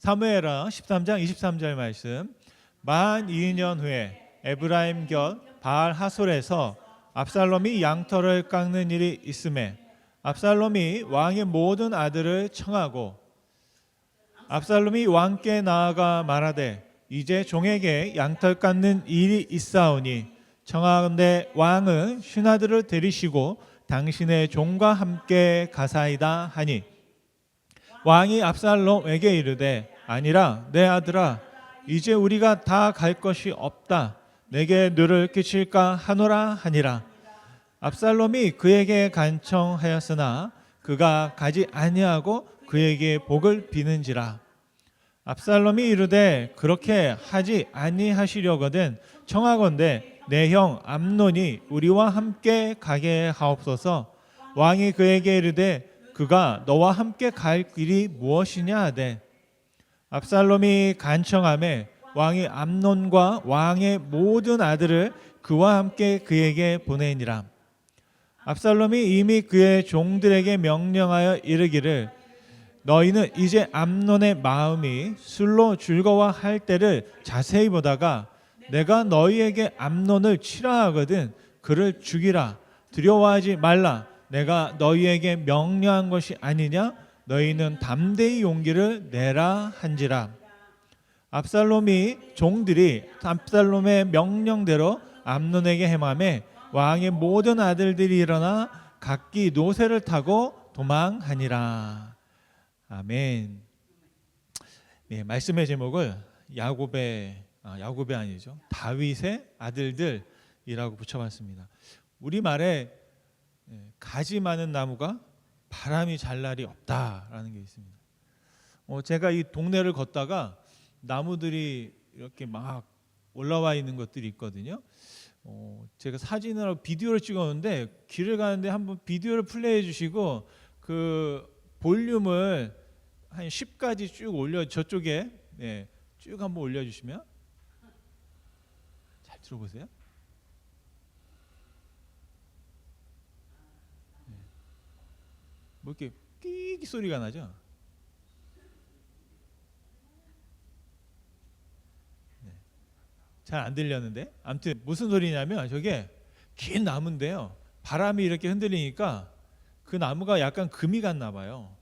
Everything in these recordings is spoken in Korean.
사무엘하 13장 23절 말씀. 만 2년 후에 에브라임 곁 바알 하솔에서 압살롬이 양털을 깎는 일이 있음에 압살롬이 왕의 모든 아들을 청하고 압살롬이 왕께 나아가 말하되 이제 종에게 양털 깎는 일이 있사오니 청하건대 왕은 신하들을 데리시고 당신의 종과 함께 가사이다 하니 왕이 압살롬에게 이르되 아니라 내 아들아 이제 우리가 다 갈 것이 없다 내게 누를 끼칠까 하노라 하니라. 압살롬이 그에게 간청하였으나 그가 가지 아니하고 그에게 복을 비는지라. 압살롬이 이르되 그렇게 하지 아니하시려거든 청하건대 내 형 암논이 우리와 함께 가게 하옵소서. 왕이 그에게 이르되 그가 너와 함께 갈 길이 무엇이냐 하되 압살롬이 간청하매 왕이 암논과 왕의 모든 아들을 그와 함께 그에게 보내니라. 압살롬이 이미 그의 종들에게 명령하여 이르기를 너희는 이제 암논의 마음이 술로 즐거워할 때를 자세히 보다가 내가 너희에게 암논을 치라 하거든 그를 죽이라. 두려워하지 말라. 내가 너희에게 명령한 것이 아니냐. 너희는 담대히 용기를 내라 한지라. 압살롬이 종들이 압살롬의 명령대로 암논에게 행하매 왕의 모든 아들들이 일어나 각기 노새를 타고 도망하니라. 아멘. 네, 말씀의 제목을 야곱의 아니죠. 다윗의 아들들이라고 붙여봤습니다. 우리말에 가지 많은 나무가 바람이 잘 날이 없다라는 게 있습니다. 제가 이 동네를 걷다가 나무들이 이렇게 막 올라와 있는 것들이 있거든요. 제가 사진으로 비디오를 찍었는데 길을 가는데 한번 비디오를 플레이해 주시고 그 볼륨을 한 10까지 쭉 올려 저쪽에 쭉 한번 올려주시면 잘 들어보세요. 뭐 이렇게 끼기 소리가 나죠. 잘 안 들렸는데 아무튼 무슨 소리냐면 저게 긴 나무인데요. 바람이 이렇게 흔들리니까 그 나무가 약간 금이 갔나 봐요.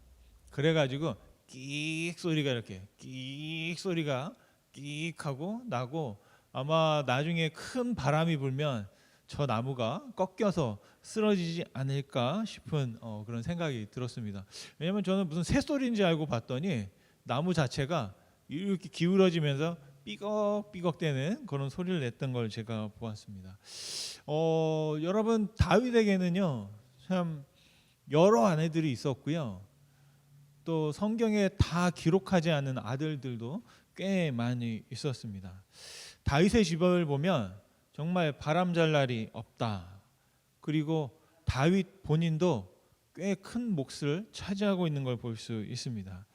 그래가지고 끼익 소리가 이렇게 끼익 소리가 끼익하고 나고 아마 나중에 큰 바람이 불면 저 나무가 꺾여서 쓰러지지 않을까 싶은 그런 생각이 들었습니다. 왜냐하면 저는 무슨 새소리인지 알고 봤더니 나무 자체가 이렇게 기울어지면서 삐걱삐걱대는 그런 소리를 냈던 걸 제가 보았습니다. 여러분 다윗에게는요 참 여러 아내들이 있었고요. 또 성경에 다 기록하지 않은 아들들도 꽤 많이 있었습니다. 다윗의 집을 보면 정말 바람잘 날이 없다. 그리고 다윗 본인도 꽤 큰 몫을 차지하고 있는 걸 볼 수 있습니다.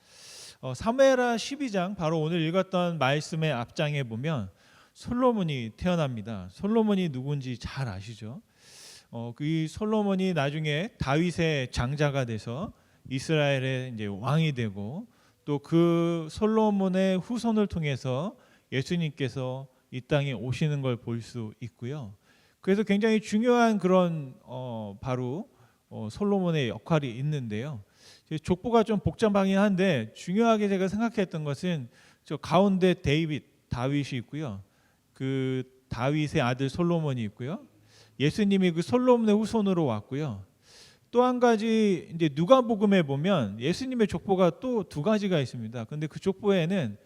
사무엘하 12장 바로 오늘 읽었던 말씀의 앞장에 보면 솔로몬이 태어납니다. 솔로몬이 누군지 잘 아시죠? 그 솔로몬이 나중에 다윗의 장자가 돼서 이스라엘의 이제 왕이 되고 또 그 솔로몬의 후손을 통해서 예수님께서 이 땅에 오시는 걸 볼 수 있고요. 그래서 굉장히 중요한 그런 바로 솔로몬의 역할이 있는데요. 족보가 좀 복잡하긴 한데 중요하게 제가 생각했던 것은 저 가운데 다윗이 있고요. 그 다윗의 아들 솔로몬이 있고요. 예수님이 그 솔로몬의 후손으로 왔고요. 또 한 가지 이제 누가복음에 보면 예수님의 족보가 또 두 가지가 있습니다. 근데 그 족보에는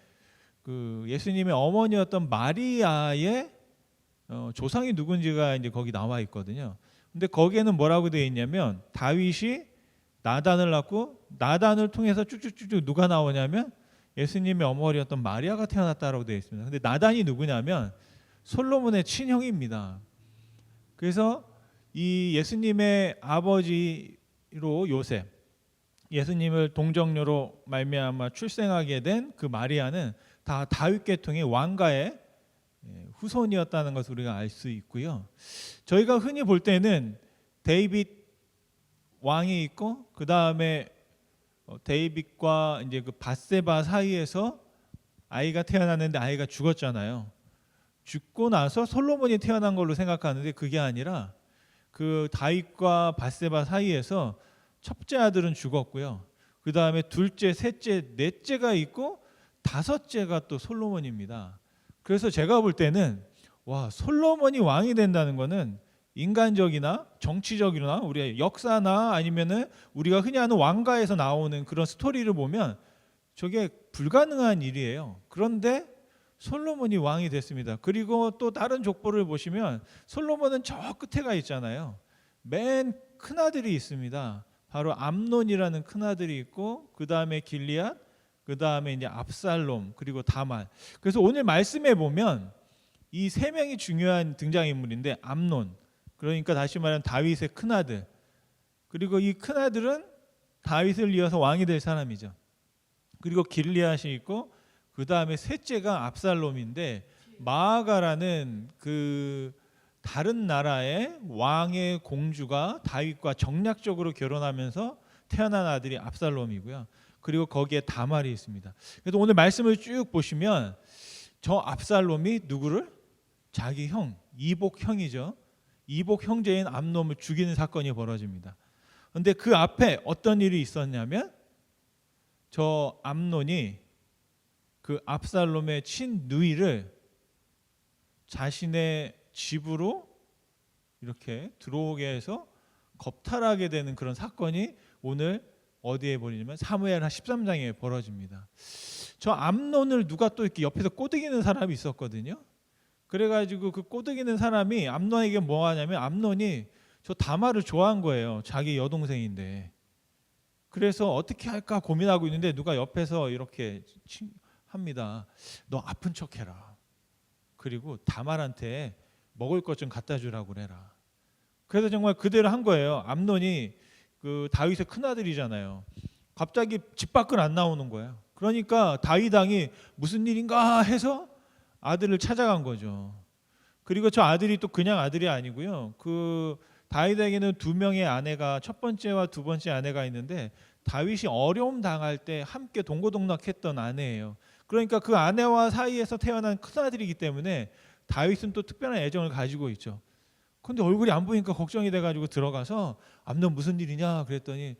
그 예수님의 어머니였던 마리아의 조상이 누군지가 이제 거기 나와 있거든요. 근데 거기에는 뭐라고 되어 있냐면 다윗이 나단을 낳고 나단을 통해서 쭉쭉쭉 누가 나오냐면 예수님의 어머니였던 마리아가 태어났다라고 되어 있습니다. 근데 나단이 누구냐면 솔로몬의 친형입니다. 그래서 이 예수님의 아버지로 요셉, 예수님을 동정녀로 말미암아 출생하게 된 그 마리아는 다 다윗 계통의 왕가의 후손이었다는 것을 우리가 알 수 있고요. 저희가 흔히 볼 때는 데이빗 왕이 있고 그 다음에 데이빗과 이제 그 밧세바 사이에서 아이가 태어났는데 아이가 죽었잖아요. 죽고 나서 솔로몬이 태어난 걸로 생각하는데 그게 아니라 그 다윗과 밧세바 사이에서 첫째 아들은 죽었고요. 그 다음에 둘째, 셋째, 넷째가 있고 다섯째가 또 솔로몬입니다. 그래서 제가 볼 때는 와, 솔로몬이 왕이 된다는 거는 인간적이나 정치적이나 우리의 역사나 아니면은 우리가 흔히 하는 왕가에서 나오는 그런 스토리를 보면 저게 불가능한 일이에요. 그런데 솔로몬이 왕이 됐습니다. 그리고 또 다른 족보를 보시면 솔로몬은 저 끝에가 있잖아요. 맨 큰아들이 있습니다. 바로 암논이라는 큰아들이 있고 그 다음에 길리앗, 그 다음에 이제 압살롬, 그리고 다말. 그래서 오늘 말씀에 보면 이 세 명이 중요한 등장인물인데 암논, 그러니까 다시 말하면 다윗의 큰아들, 그리고 이 큰아들은 다윗을 이어서 왕이 될 사람이죠. 그리고 길리앗이 있고 그 다음에 셋째가 압살롬인데 마아가라는 그 다른 나라의 왕의 공주가 다윗과 정략적으로 결혼하면서 태어난 아들이 압살롬이고요. 그리고 거기에 다말이 있습니다. 그래서 오늘 말씀을 쭉 보시면 저 압살롬이 누구를? 자기 형, 이복 형이죠. 이복 형제인 암논을 죽이는 사건이 벌어집니다. 그런데 그 앞에 어떤 일이 있었냐면 저 암논이 그 압살롬의 친누이를 자신의 집으로 이렇게 들어오게 해서 겁탈하게 되는 그런 사건이 오늘 어디에 벌어지냐면 사무엘하 13장에 벌어집니다. 저 암논을 누가 또 이렇게 옆에서 꼬드기는 사람이 있었거든요. 그래가지고 그 꼬드기는 사람이 암논에게 뭐 하냐면 암논이 저 다말을 좋아한 거예요. 자기 여동생인데. 그래서 어떻게 할까 고민하고 있는데 누가 옆에서 이렇게 합니다. 너 아픈 척해라. 그리고 다말한테 먹을 것 좀 갖다 주라고 그래라. 그래서 정말 그대로 한 거예요. 암논이 그 다윗의 큰 아들이잖아요. 갑자기 집 밖을 안 나오는 거예요. 그러니까 다윗 왕이 무슨 일인가 해서 아들을 찾아간 거죠. 그리고 저 아들이 또 그냥 아들이 아니고요. 그 다윗에게는 두 명의 아내가, 첫 번째와 두 번째 아내가 있는데 다윗이 어려움 당할 때 함께 동고동락했던 아내예요. 그러니까 그 아내와 사이에서 태어난 큰아들이기 때문에 다윗은 또 특별한 애정을 가지고 있죠. 근데 얼굴이 안 보이니까 걱정이 돼가지고 들어가서 암논 무슨 일이냐 그랬더니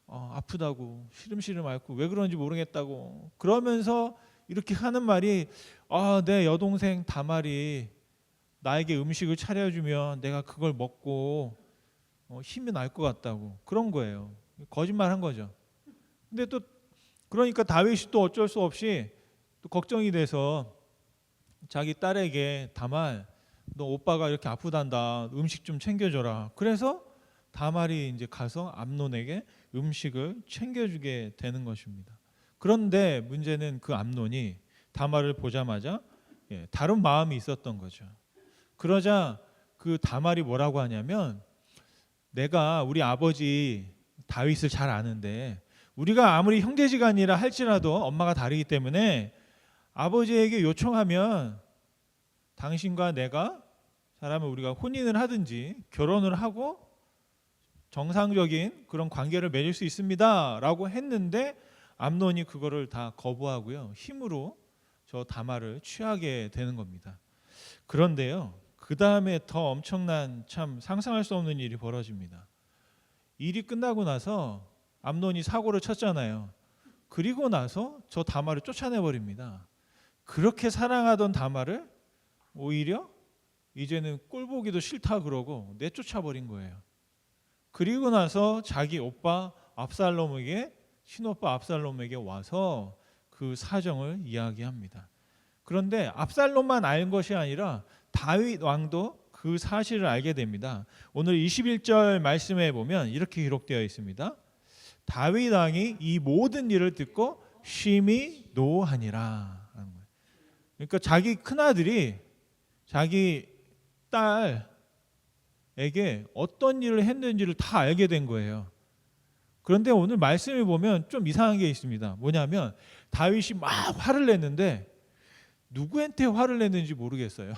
아프다고 시름시름 앓고 왜 그런지 모르겠다고 그러면서 이렇게 하는 말이 내 여동생 다말이 나에게 음식을 차려주면 내가 그걸 먹고 힘이 날 것 같다고 그런 거예요. 거짓말한 거죠. 근데 또 그러니까 다윗이 또 어쩔 수 없이 또 걱정이 돼서 자기 딸에게 다말 너 오빠가 이렇게 아프단다 음식 좀 챙겨줘라. 그래서 다말이 이제 가서 암논에게 음식을 챙겨주게 되는 것입니다. 그런데 문제는 그 암논이 다말을 보자마자 다른 마음이 있었던 거죠. 그러자 그 다말이 뭐라고 하냐면 내가 우리 아버지 다윗을 잘 아는데 우리가 아무리 형제지간이라 할지라도 엄마가 다르기 때문에 아버지에게 요청하면 당신과 내가 잘하면 우리가 혼인을 하든지 결혼을 하고 정상적인 그런 관계를 맺을 수 있습니다 라고 했는데 암논이 그거를 다 거부하고요. 힘으로 저 다말을 취하게 되는 겁니다. 그런데요. 그 다음에 더 엄청난 참 상상할 수 없는 일이 벌어집니다. 일이 끝나고 나서 암논이 사고를 쳤잖아요. 그리고 나서 저 다말을 쫓아내버립니다. 그렇게 사랑하던 다말을 오히려 이제는 꼴보기도 싫다 그러고 내쫓아버린 거예요. 그리고 나서 자기 오빠 압살롬에게 친오빠 압살롬에게 와서 그 사정을 이야기합니다. 그런데 압살롬만 알 것이 아니라 다윗 왕도 그 사실을 알게 됩니다. 오늘 21절 말씀에 보면 이렇게 기록되어 있습니다. 다윗 왕이 이 모든 일을 듣고 심히 노하니라. 그러니까 자기 큰아들이 자기 딸에게 어떤 일을 했는지를 다 알게 된 거예요. 그런데 오늘 말씀을 보면 좀 이상한 게 있습니다. 뭐냐면 다윗이 막 화를 냈는데 누구한테 화를 냈는지 모르겠어요.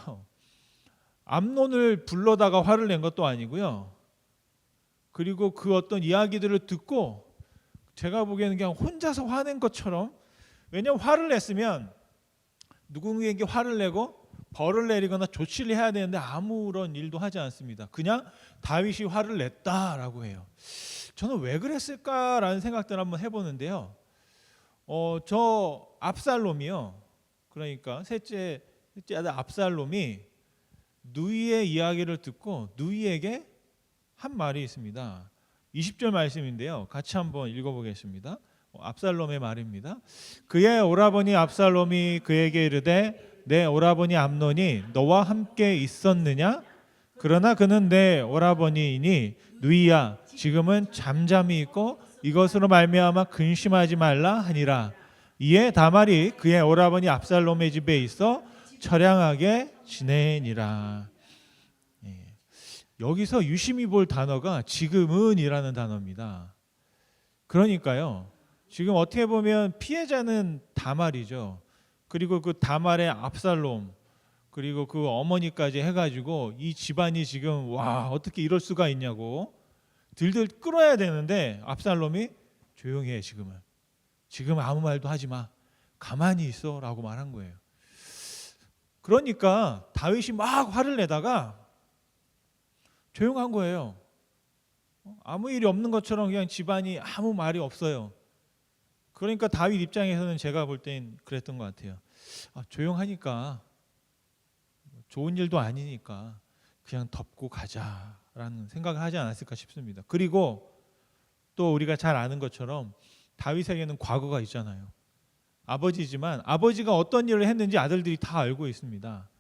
암논을 불러다가 화를 낸 것도 아니고요. 그리고 그 어떤 이야기들을 듣고 제가 보기에는 그냥 혼자서 화낸 것처럼, 왜냐하면 화를 냈으면 누군가에게 화를 내고 벌을 내리거나 조치를 해야 되는데 아무런 일도 하지 않습니다. 그냥 다윗이 화를 냈다라고 해요. 저는 왜 그랬을까라는 생각들을 한번 해보는데요. 저 압살롬이요. 그러니까 셋째 아들 압살롬이 누이의 이야기를 듣고 누이에게 한 말이 있습니다. 20절 말씀인데요. 같이 한번 읽어보겠습니다. 압살롬의 말입니다. 그의 오라버니 압살롬이 그에게 이르되 내 오라버니 암논이 너와 함께 있었느냐? 그러나 그는 내 오라버니이니 누이야 지금은 잠잠히 있고 이것으로 말미암아 근심하지 말라 하니라. 이에 다말이 그의 오라버니 압살롬의 집에 있어 처량하게 지내니라. 여기서 유심히 볼 단어가 지금은이라는 단어입니다. 그러니까요. 지금 어떻게 보면 피해자는 다말이죠. 그리고 그 다말의 압살롬 그리고 그 어머니까지 해가지고 이 집안이 지금 와 어떻게 이럴 수가 있냐고 들들 끌어야 되는데 압살롬이 조용히 해 지금 아무 말도 하지 마 가만히 있어라고 말한 거예요. 그러니까 다윗이 막 화를 내다가 조용한 거예요. 아무 일이 없는 것처럼 그냥 집안이 아무 말이 없어요. 그러니까 다윗 입장에서는 제가 볼 땐 그랬던 것 같아요. 조용하니까 좋은 일도 아니니까 그냥 덮고 가자라는 생각을 하지 않았을까 싶습니다. 그리고 또 우리가 잘 아는 것처럼 다윗에게는 과거가 있잖아요. 아버지지만 아버지가 어떤 일을 했는지 아들들이 다 알고 있습니다.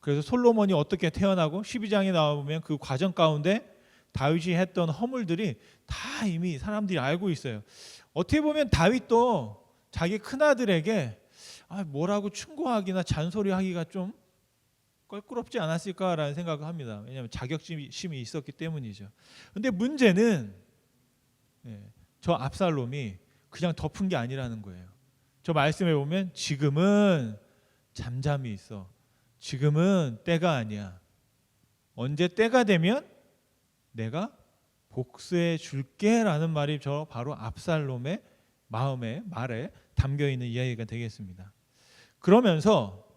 그래서 솔로몬이 어떻게 태어나고 12장에 나와보면 그 과정 가운데 다윗이 했던 허물들이 다 이미 사람들이 알고 있어요. 어떻게 보면 다윗도 자기 큰아들에게 뭐라고 충고하기나 잔소리하기가 좀 껄끄럽지 않았을까라는 생각을 합니다. 왜냐하면 자격심이 있었기 때문이죠. 그런데 문제는 저 압살롬이 그냥 덮은 게 아니라는 거예요. 저 말씀에 보면 지금은 잠잠히 있어. 지금은 때가 아니야. 언제 때가 되면 내가 복수해 줄게라는 말이 저 바로 압살롬의 말에 담겨 있는 이야기가 되겠습니다. 그러면서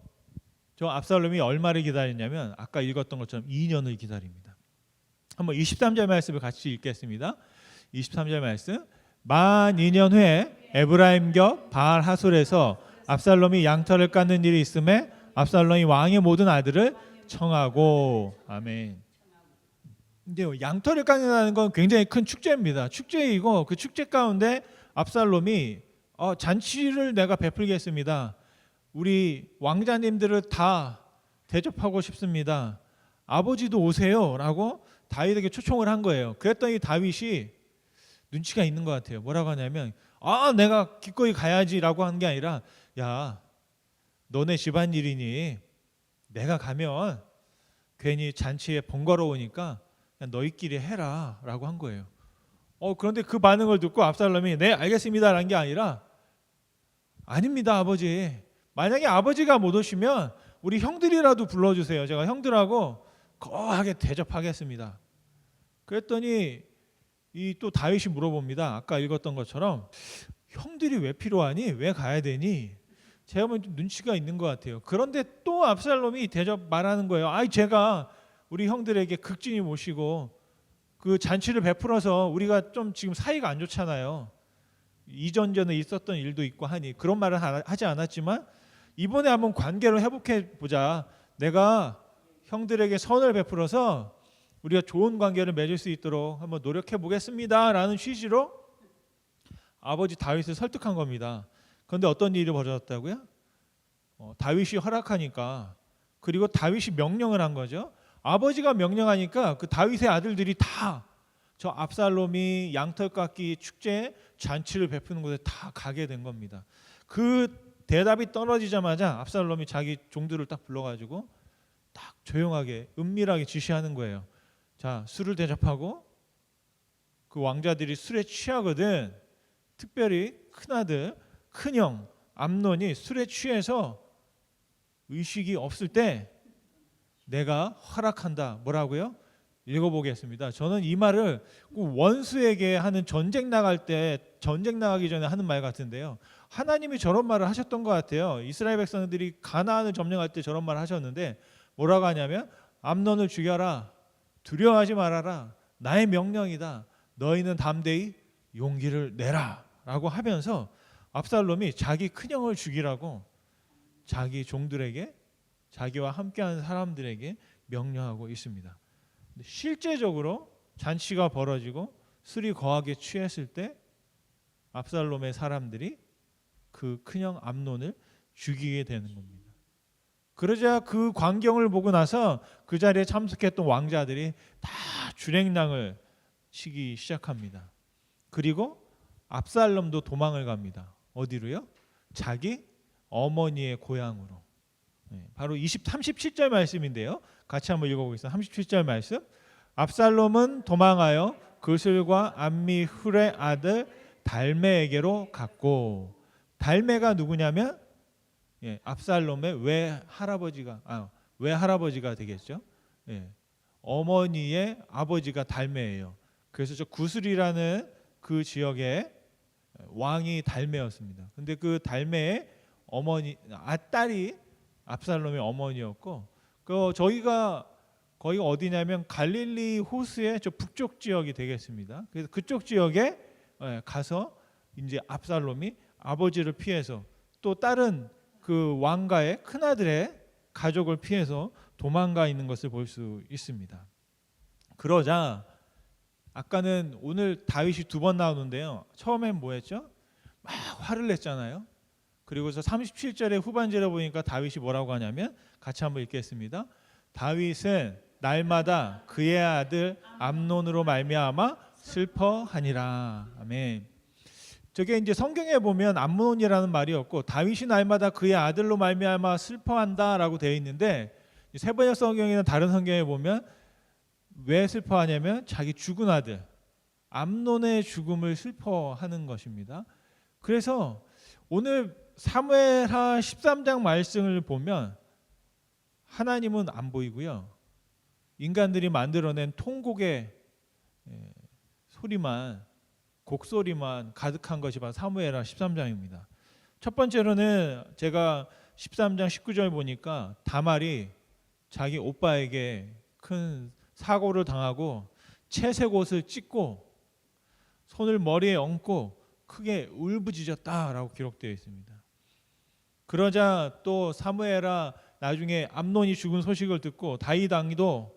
저 압살롬이 얼마를 기다렸냐면 아까 읽었던 것처럼 2년을 기다립니다. 한번 23절 말씀을 같이 읽겠습니다. 23절 말씀. 만 2년 후에 에브라임 곁 바알 하솔에서 압살롬이 양털을 깎는 일이 있음에 압살롬이 왕의 모든 아들을 청하고 아멘. 근데 양털을 깎는다는 건 굉장히 큰 축제입니다. 축제이고 그 축제 가운데 압살롬이 잔치를 내가 베풀겠습니다. 우리 왕자님들을 다 대접하고 싶습니다. 아버지도 오세요라고 다윗에게 초청을 한 거예요. 그랬더니 다윗이 눈치가 있는 것 같아요. 뭐라고 하냐면 내가 기꺼이 가야지라고 하는 게 아니라 야 너네 집안일이니 내가 가면 괜히 잔치에 번거로우니까 그냥 너희끼리 해라 라고 한 거예요. 그런데 그 반응을 듣고 압살롬이 네 알겠습니다라는 게 아니라 아닙니다 아버지. 만약에 아버지가 못 오시면 우리 형들이라도 불러주세요. 제가 형들하고 거하게 대접하겠습니다. 그랬더니 이 또 다윗이 물어봅니다. 아까 읽었던 것처럼 형들이 왜 필요하니? 왜 가야 되니? 제가 보면 좀 눈치가 있는 것 같아요. 그런데 또 압살롬이 대접 말하는 거예요. 제가 우리 형들에게 극진히 모시고 그 잔치를 베풀어서 우리가 좀 지금 사이가 안 좋잖아요. 이전전에 있었던 일도 있고 하니 그런 말을 하지 않았지만 이번에 한번 관계를 회복해 보자. 내가 형들에게 선을 베풀어서 우리가 좋은 관계를 맺을 수 있도록 한번 노력해 보겠습니다라는 취지로 아버지 다윗을 설득한 겁니다. 그런데 어떤 일이 벌어졌다고요? 다윗이 허락하니까 그리고 다윗이 명령을 한 거죠. 아버지가 명령하니까 그 다윗의 아들들이 다 저 압살롬이 양털 깎기 축제 잔치를 베푸는 곳에 다 가게 된 겁니다. 그 대답이 떨어지자마자 압살롬이 자기 종들을 딱 불러가지고 딱 조용하게 은밀하게 지시하는 거예요. 자, 술을 대접하고 그 왕자들이 술에 취하거든. 특별히 큰아들, 큰형 암논이 술에 취해서 의식이 없을 때 내가 허락한다. 뭐라고요? 읽어보겠습니다. 저는 이 말을 원수에게 하는 전쟁 나가기 전에 하는 말 같은데요. 하나님이 저런 말을 하셨던 것 같아요. 이스라엘 백성들이 가나안을 점령할 때 저런 말을 하셨는데 뭐라고 하냐면 암논을 죽여라. 두려워하지 말아라. 나의 명령이다. 너희는 담대히 용기를 내라. 라고 하면서 압살롬이 자기 큰형을 죽이라고 자기 종들에게 자기와 함께하는 사람들에게 명령하고 있습니다. 실제적으로 잔치가 벌어지고 술이 거하게 취했을 때 압살롬의 사람들이 그 큰형 암논을 죽이게 되는 겁니다. 그러자 그 광경을 보고 나서 그 자리에 참석했던 왕자들이 다 주랭랑을 치기 시작합니다. 그리고 압살롬도 도망을 갑니다. 어디로요? 자기 어머니의 고향으로. 바로 37절 말씀인데요. 같이 한번 읽어보겠습니다. 37절 말씀. 압살롬은 도망하여 그슬과 암미훌의 아들 달메에게로 갔고, 달메가 누구냐면 압살롬의 외할아버지가 되겠죠. 어머니의 아버지가 달메예요. 그래서 저 구슬이라는 그 지역의 왕이 달메였습니다. 근데 그 달메의 딸이 압살롬의 어머니였고, 저희가 거기가 어디냐면 갈릴리 호수의 저 북쪽 지역이 되겠습니다. 그래서 그쪽 지역에 가서 이제 압살롬이 아버지를 피해서 또 다른 그 왕가의 큰아들의 가족을 피해서 도망가 있는 것을 볼 수 있습니다. 그러자 아까는 오늘 다윗이 2번 나오는데요. 처음엔 뭐했죠? 막 화를 냈잖아요. 그리고서 37절의 후반절에 보니까 다윗이 뭐라고 하냐면 같이 한번 읽겠습니다. 다윗은 날마다 그의 아들 암논으로 말미암아 슬퍼하니라. 아멘. 저게 이제 성경에 보면 암논이라는 말이 없고 다윗이 날마다 그의 아들로 말미암아 슬퍼한다라고 되어 있는데 세번역 성경이나 다른 성경에 보면 왜 슬퍼하냐면 자기 죽은 아들 암논의 죽음을 슬퍼하는 것입니다. 그래서 오늘 사무엘하 13장 말씀을 보면 하나님은 안 보이고요. 인간들이 만들어낸 통곡의 소리만, 곡소리만 가득한 것이 바로 사무엘하 13장입니다. 첫 번째로는 제가 13장 19절 보니까 다말이 자기 오빠에게 큰 사고를 당하고 채색 옷을 찢고 손을 머리에 얹고 크게 울부짖었다라고 기록되어 있습니다. 그러자 또 사무엘하 나중에 암논이 죽은 소식을 듣고 다윗 왕도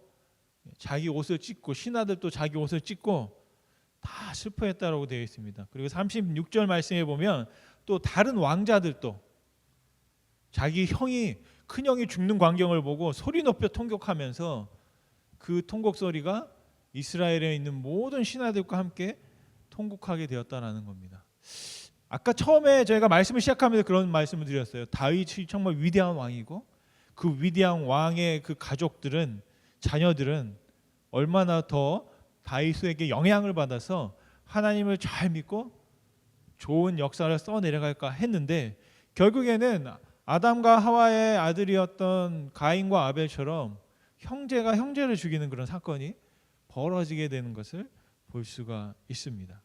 자기 옷을 찢고 신하들도 자기 옷을 찢고 다 슬퍼했다라고 되어 있습니다. 그리고 36절 말씀에 보면 또 다른 왕자들도 자기 큰형이 죽는 광경을 보고 소리 높여 통곡하면서 그 통곡 소리가 이스라엘에 있는 모든 신하들과 함께 통곡하게 되었다라는 겁니다. 아까 처음에 저희가 말씀을 시작하면서 그런 말씀을 드렸어요. 다윗이 정말 위대한 왕이고 그 위대한 왕의 그 가족들은 자녀들은 얼마나 더 다윗에게 영향을 받아서 하나님을 잘 믿고 좋은 역사를 써내려갈까 했는데 결국에는 아담과 하와의 아들이었던 가인과 아벨처럼 형제가 형제를 죽이는 그런 사건이 벌어지게 되는 것을 볼 수가 있습니다.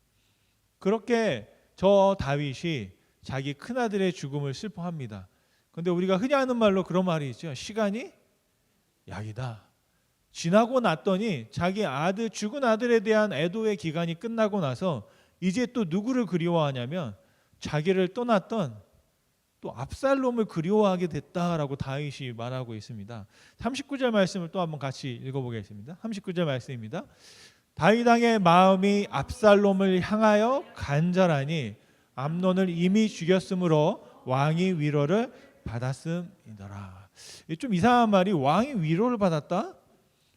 그렇게 저 다윗이 자기 큰아들의 죽음을 슬퍼합니다. 그런데 우리가 흔히 하는 말로 그런 말이 있죠. 시간이 약이다. 지나고 났더니 자기 죽은 아들에 대한 애도의 기간이 끝나고 나서 이제 또 누구를 그리워하냐면 자기를 떠났던 또 압살롬을 그리워하게 됐다라고 다윗이 말하고 있습니다. 39절 말씀을 또 한번 같이 읽어보겠습니다. 39절 말씀입니다. 다윗 왕의 마음이 압살롬을 향하여 간절하니 암논을 이미 죽였으므로 왕이 위로를 받았음이더라. 좀 이상한 말이 왕이 위로를 받았다?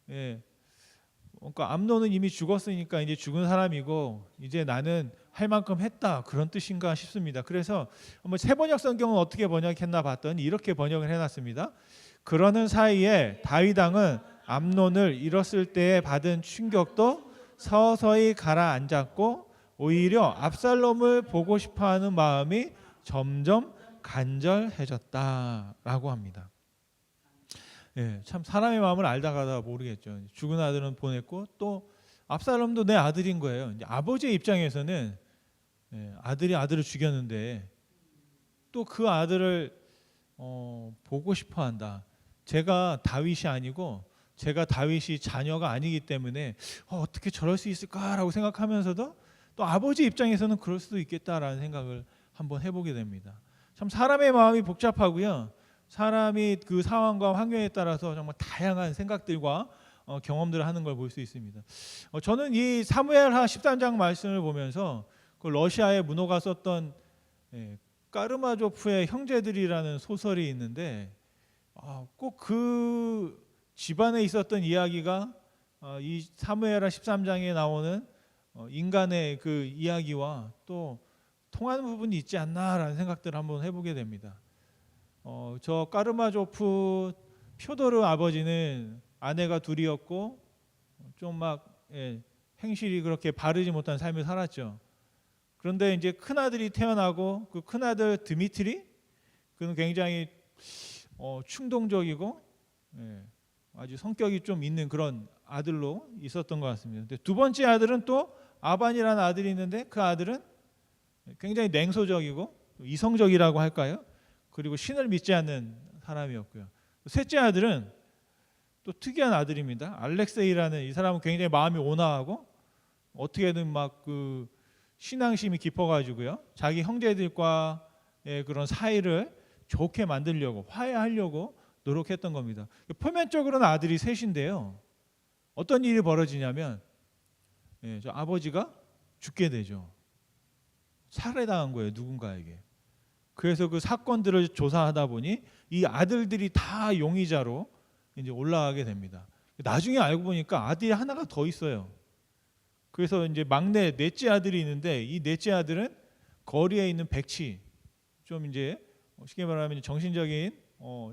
그러니까 암논은 이미 죽었으니까 이제 죽은 사람이고 이제 나는 할 만큼 했다 그런 뜻인가 싶습니다. 그래서 세번역 성경은 어떻게 번역했나 봤더니 이렇게 번역을 해놨습니다. 그러는 사이에 다윗 왕은 암논을 잃었을 때에 받은 충격도 서서히 가라앉았고 오히려 압살롬을 보고 싶어하는 마음이 점점 간절해졌다라고 합니다. 참 사람의 마음을 알다가다 모르겠죠. 죽은 아들은 보냈고 또 압살롬도 내 아들인 거예요. 이제 아버지의 입장에서는 아들이 아들을 죽였는데 또 그 아들을 보고 싶어한다. 제가 다윗이 아니고 제가 다윗이 자녀가 아니기 때문에 어떻게 저럴 수 있을까라고 생각하면서도 또 아버지 입장에서는 그럴 수도 있겠다라는 생각을 한번 해보게 됩니다. 참 사람의 마음이 복잡하고요. 사람이 그 상황과 환경에 따라서 정말 다양한 생각들과 경험들을 하는 걸 볼 수 있습니다. 저는 이 사무엘하 13장 말씀을 보면서 그 러시아의 문호가 썼던 까르마조프의 형제들이라는 소설이 있는데 꼭 그 집안에 있었던 이야기가 이 사무엘하 13장에 나오는 인간의 그 이야기와 또 통하는 부분이 있지 않나라는 생각들을 한번 해보게 됩니다. 저 까르마조프 표도르 아버지는 아내가 둘이었고 좀 막 행실이 그렇게 바르지 못한 삶을 살았죠. 그런데 이제 큰 아들이 태어나고 그 큰 아들 드미트리 그는 굉장히 충동적이고 아주 성격이 좀 있는 그런 아들로 있었던 것 같습니다. 근데 두 번째 아들은 또 아반이라는 아들이 있는데 그 아들은 굉장히 냉소적이고 이성적이라고 할까요? 그리고 신을 믿지 않는 사람이었고요. 셋째 아들은 또 특이한 아들입니다. 알렉세이라는 이 사람은 굉장히 마음이 온화하고 어떻게든 막 그 신앙심이 깊어가지고요. 자기 형제들과의 그런 사이를 좋게 만들려고 화해하려고 노력했던 겁니다. 표면적으로는 아들이 셋인데요. 어떤 일이 벌어지냐면 저 아버지가 죽게 되죠. 살해당한 거예요, 누군가에게. 그래서 그 사건들을 조사하다 보니 이 아들들이 다 용의자로 이제 올라가게 됩니다. 나중에 알고 보니까 아들이 하나가 더 있어요. 그래서 이제 막내 넷째 아들이 있는데 이 넷째 아들은 거리에 있는 백치, 좀 이제 쉽게 말하면 정신적인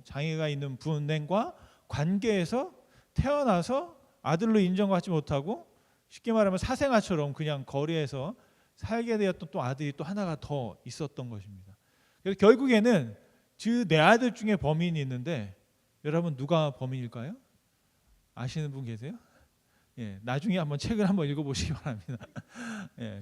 장애가 있는 분과 관계에서 태어나서 아들로 인정받지 못하고 쉽게 말하면 사생아처럼 그냥 거리에서 살게 되었던 또 아들이 또 하나가 더 있었던 것입니다. 그래서 결국에는 그 네 아들 중에 범인이 있는데 여러분 누가 범인일까요? 아시는 분 계세요? 나중에 한번 책을 한번 읽어보시기 바랍니다.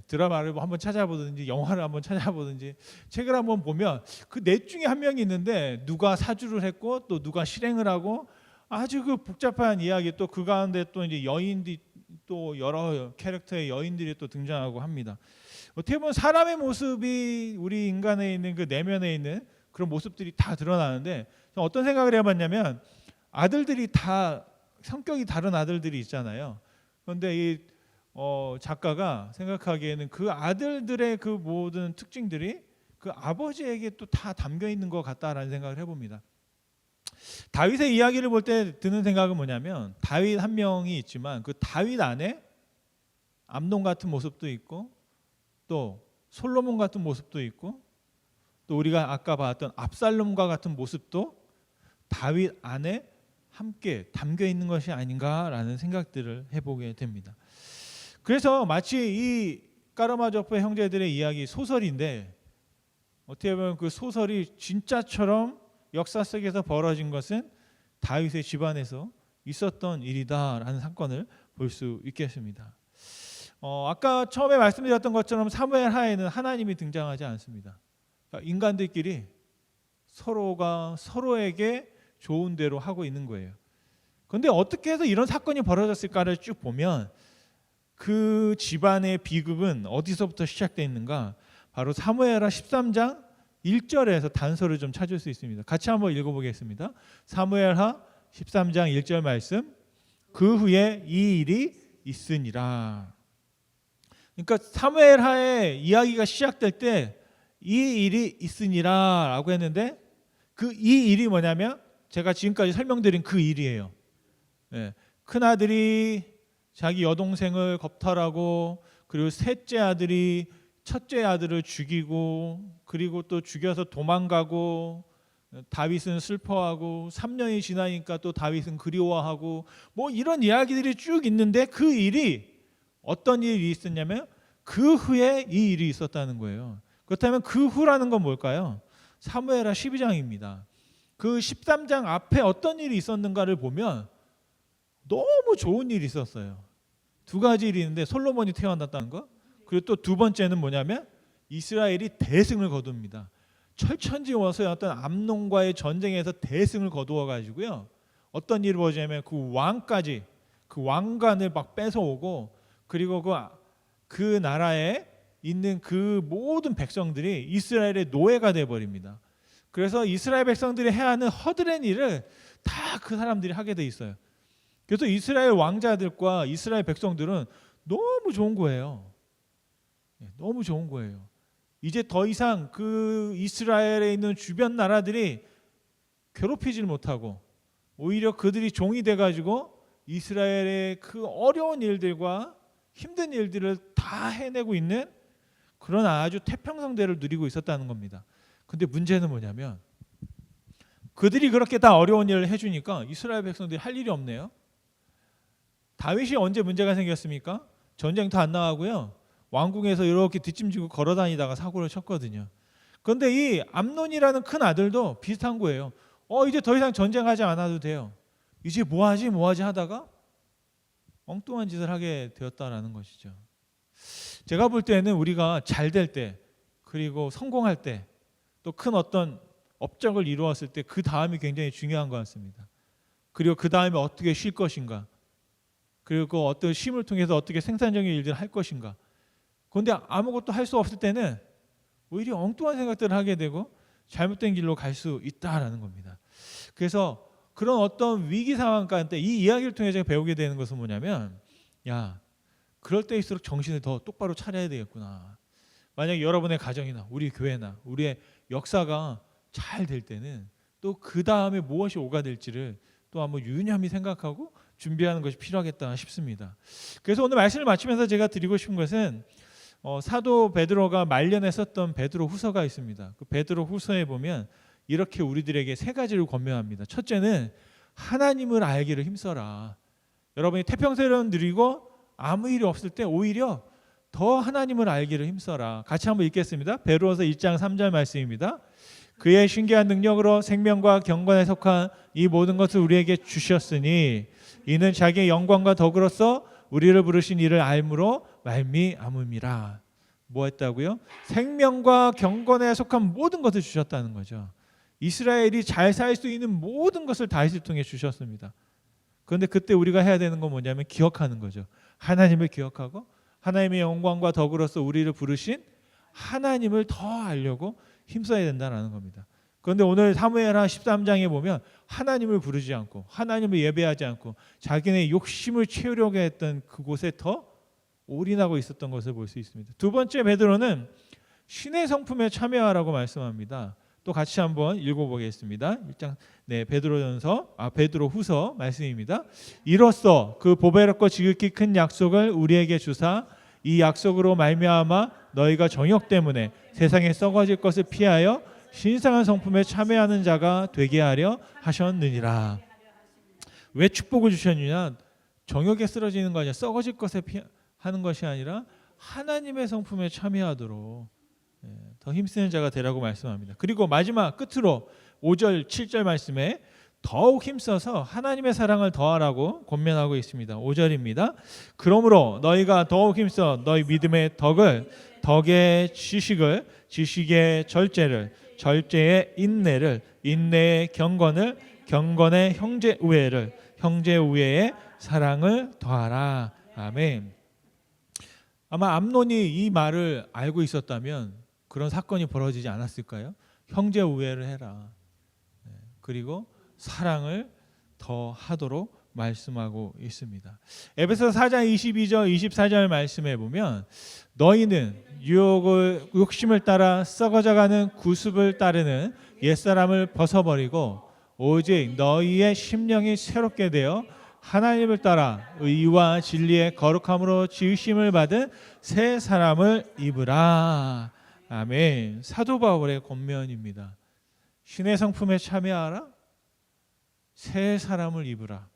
드라마를 한번 찾아보든지 영화를 한번 찾아보든지 책을 한번 보면 그 넷 중에 한 명이 있는데 누가 사주를 했고 또 누가 실행을 하고 아주 그 복잡한 이야기 또 그 가운데 또 이제 여인들이 또 여러 캐릭터의 여인들이 또 등장하고 합니다. 어떻게 보면 사람의 모습이 우리 인간에 있는 그 내면에 있는 그런 모습들이 다 드러나는데 어떤 생각을 해봤냐면 아들들이 다 성격이 다른 아들들이 있잖아요. 그런데 이 작가가 생각하기에는 그 아들들의 그 모든 특징들이 그 아버지에게 또 다 담겨 있는 것 같다라는 생각을 해봅니다. 다윗의 이야기를 볼 때 드는 생각은 뭐냐면 다윗 한 명이 있지만 그 다윗 안에 암논 같은 모습도 있고 또 솔로몬 같은 모습도 있고 또 우리가 아까 봤던 압살롬과 같은 모습도 다윗 안에 함께 담겨 있는 것이 아닌가라는 생각들을 해보게 됩니다. 그래서 마치 이 까르마조프 형제들의 이야기 소설인데 어떻게 보면 그 소설이 진짜처럼 역사 속에서 벌어진 것은 다윗의 집안에서 있었던 일이다라는 사건을 볼 수 있겠습니다. 아까 처음에 말씀드렸던 것처럼 사무엘 하에는 하나님이 등장하지 않습니다. 그러니까 인간들끼리 서로가 서로에게 좋은 대로 하고 있는 거예요. 그런데 어떻게 해서 이런 사건이 벌어졌을까를 쭉 보면 그 집안의 비극은 어디서부터 시작되어 있는가? 바로 사무엘하 13장 1절에서 단서를 좀 찾을 수 있습니다. 같이 한번 읽어보겠습니다. 사무엘하 13장 1절 말씀. 그 후에 이 일이 있으니라. 그러니까 사무엘하의 이야기가 시작될 때 이 일이 있으니라라고 했는데 그 이 일이 뭐냐면 제가 지금까지 설명드린 그 일이에요. 큰 아들이 자기 여동생을 겁탈하고 그리고 셋째 아들이 첫째 아들을 죽이고 그리고 또 죽여서 도망가고 다윗은 슬퍼하고 3년이 지나니까 또 다윗은 그리워하고 뭐 이런 이야기들이 쭉 있는데 그 일이 어떤 일이 있었냐면 그 후에 이 일이 있었다는 거예요. 그렇다면 그 후라는 건 뭘까요? 사무엘하 12장입니다. 그 13장 앞에 어떤 일이 있었는가를 보면 너무 좋은 일이 있었어요. 두 가지 일이 있는데 솔로몬이 태어났다는 거, 그리고 또 두 번째는 뭐냐면 이스라엘이 대승을 거둡니다. 철천지워서 어떤 암논과의 전쟁에서 대승을 거두어 가지고요. 어떤 일이 벌어지냐면 그 왕까지 그 왕관을 막 뺏어오고 그리고 그 나라에 있는 그 모든 백성들이 이스라엘의 노예가 돼 버립니다. 그래서 이스라엘 백성들이 해야 하는 허드렛 일을 다 그 사람들이 하게 돼 있어요. 그래서 이스라엘 왕자들과 이스라엘 백성들은 너무 좋은 거예요. 너무 좋은 거예요. 이제 더 이상 그 이스라엘에 있는 주변 나라들이 괴롭히질 못하고 오히려 그들이 종이 돼가지고 이스라엘의 그 어려운 일들과 힘든 일들을 다 해내고 있는 그런 아주 태평성대를 누리고 있었다는 겁니다. 근데 문제는 뭐냐면 그들이 그렇게 다 어려운 일을 해주니까 이스라엘 백성들이 할 일이 없네요. 다윗이 언제 문제가 생겼습니까? 전쟁도 안 나가고요. 왕궁에서 이렇게 뒷짐지고 걸어다니다가 사고를 쳤거든요. 그런데 이 암논이라는 큰 아들도 비슷한 거예요. 이제 더 이상 전쟁하지 않아도 돼요. 이제 뭐하지 하다가 엉뚱한 짓을 하게 되었다라는 것이죠. 제가 볼 때는 우리가 잘 될 때 그리고 성공할 때 또 큰 어떤 업적을 이루었을 때 그 다음이 굉장히 중요한 것 같습니다. 그리고 그 다음에 어떻게 쉴 것인가, 그리고 어떤 쉼을 통해서 어떻게 생산적인 일들을 할 것인가. 그런데 아무것도 할 수 없을 때는 오히려 엉뚱한 생각들을 하게 되고 잘못된 길로 갈 수 있다라는 겁니다. 그래서 그런 어떤 위기 상황 가운데 이 이야기를 통해 제가 배우게 되는 것은 뭐냐면, 그럴 때일수록 정신을 더 똑바로 차려야 되겠구나. 만약 여러분의 가정이나 우리 교회나 우리의 역사가 잘 될 때는 또 그 다음에 무엇이 오가될지를 또 한번 유념히 생각하고 준비하는 것이 필요하겠다 싶습니다. 그래서 오늘 말씀을 마치면서 제가 드리고 싶은 것은 사도 베드로가 말년에 썼던 베드로 후서가 있습니다. 그 베드로 후서에 보면 이렇게 우리들에게 세 가지를 권면합니다. 첫째는 하나님을 알기를 힘써라. 여러분이 태평세를 누리고 아무 일이 없을 때 오히려 더 하나님을 알기를 힘써라. 같이 한번 읽겠습니다. 베드로서 1장 3절 말씀입니다. 그의 신기한 능력으로 생명과 경건에 속한 이 모든 것을 우리에게 주셨으니 이는 자기의 영광과 덕으로서 우리를 부르신 이를 알므로 말미암음이라. 뭐 했다고요? 생명과 경건에 속한 모든 것을 주셨다는 거죠. 이스라엘이 잘 살 수 있는 모든 것을 다윗을 통해 주셨습니다. 그런데 그때 우리가 해야 되는 건 뭐냐면 기억하는 거죠. 하나님을 기억하고 하나님의 영광과 덕으로서 우리를 부르신 하나님을 더 알려고 힘써야 된다는 겁니다. 그런데 오늘 사무엘하 13장에 보면 하나님을 부르지 않고 하나님을 예배하지 않고 자기네 욕심을 채우려고 했던 그곳에 더 올인하고 있었던 것을 볼 수 있습니다. 두 번째, 베드로는 신의 성품에 참여하라고 말씀합니다. 또 같이 한번 읽어보겠습니다. 1장 베드로 후서 말씀입니다. 이로써 그 보배롭고 지극히 큰 약속을 우리에게 주사 이 약속으로 말미암아 너희가 정욕 때문에 세상에 썩어질 것을 피하여 신성한 성품에 참여하는 자가 되게 하려 하셨느니라. 왜 축복을 주셨느냐? 정욕에 쓰러지는 거 아니라 썩어질 것에 하는 것이 아니라 하나님의 성품에 참여하도록 더 힘쓰는 자가 되라고 말씀합니다. 그리고 마지막 끝으로 5절 7절 말씀에 더욱 힘써서 하나님의 사랑을 더하라고 권면하고 있습니다. 5절입니다. 그러므로 너희가 더욱 힘써 너희 믿음의 덕을, 덕의 지식을, 지식의 절제를, 절제의 인내를, 인내의 경건을, 경건의 형제 우애를, 형제 우애의 사랑을 더하라. 아멘. 아마 암논이 이 말을 알고 있었다면 그런 사건이 벌어지지 않았을까요? 형제 우애를 해라. 그리고 사랑을 더 하도록 말씀하고 있습니다. 에베소 4장 22절 24절 말씀에 보면 너희는 욕심을 따라 썩어져가는 구습을 따르는 옛사람을 벗어버리고 오직 너희의 심령이 새롭게 되어 하나님을 따라 의와 진리의 거룩함으로 지으심을 받은 새 사람을 입으라. 아멘. 사도 바울의 권면입니다. 신의 성품에 참여하라. 새 사람을 입으라.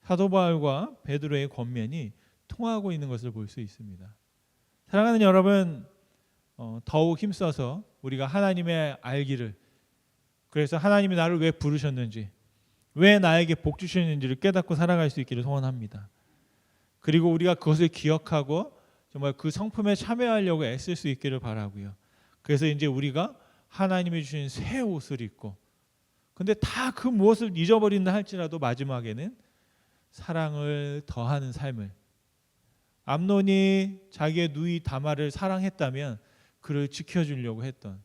사도 바울과 베드로의 권면이 통하고 있는 것을 볼 수 있습니다. 사랑하는 여러분, 더욱 힘써서 우리가 하나님의 알기를, 그래서 하나님이 나를 왜 부르셨는지, 왜 나에게 복 주셨는지를 깨닫고 살아갈 수 있기를 소원합니다. 그리고 우리가 그것을 기억하고 정말 그 성품에 참여하려고 애쓸 수 있기를 바라고요. 그래서 이제 우리가 하나님이 주신 새 옷을 입고, 근데 다 그 무엇을 잊어버린다 할지라도 마지막에는 사랑을 더하는 삶을, 암논이 자기의 누이 다말을 사랑했다면 그를 지켜주려고 했던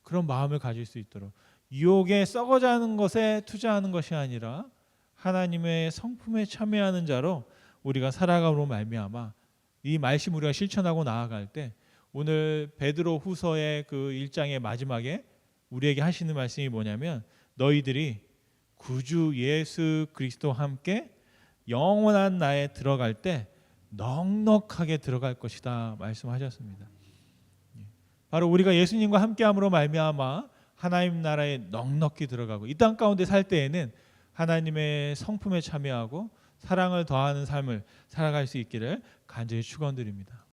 그런 마음을 가질 수 있도록, 유혹에 썩어가는 것에 투자하는 것이 아니라 하나님의 성품에 참여하는 자로 우리가 살아감으로 말미암아 이 말씀 우리가 실천하고 나아갈 때, 오늘 베드로 후서의 그 1장의 마지막에 우리에게 하시는 말씀이 뭐냐면, 너희들이 구주 예수 그리스도와 함께 영원한 나에 들어갈 때 넉넉하게 들어갈 것이다 말씀하셨습니다. 바로 우리가 예수님과 함께함으로 말미암아 하나님 나라에 넉넉히 들어가고 이 땅 가운데 살 때에는 하나님의 성품에 참여하고 사랑을 더하는 삶을 살아갈 수 있기를 간절히 축원드립니다.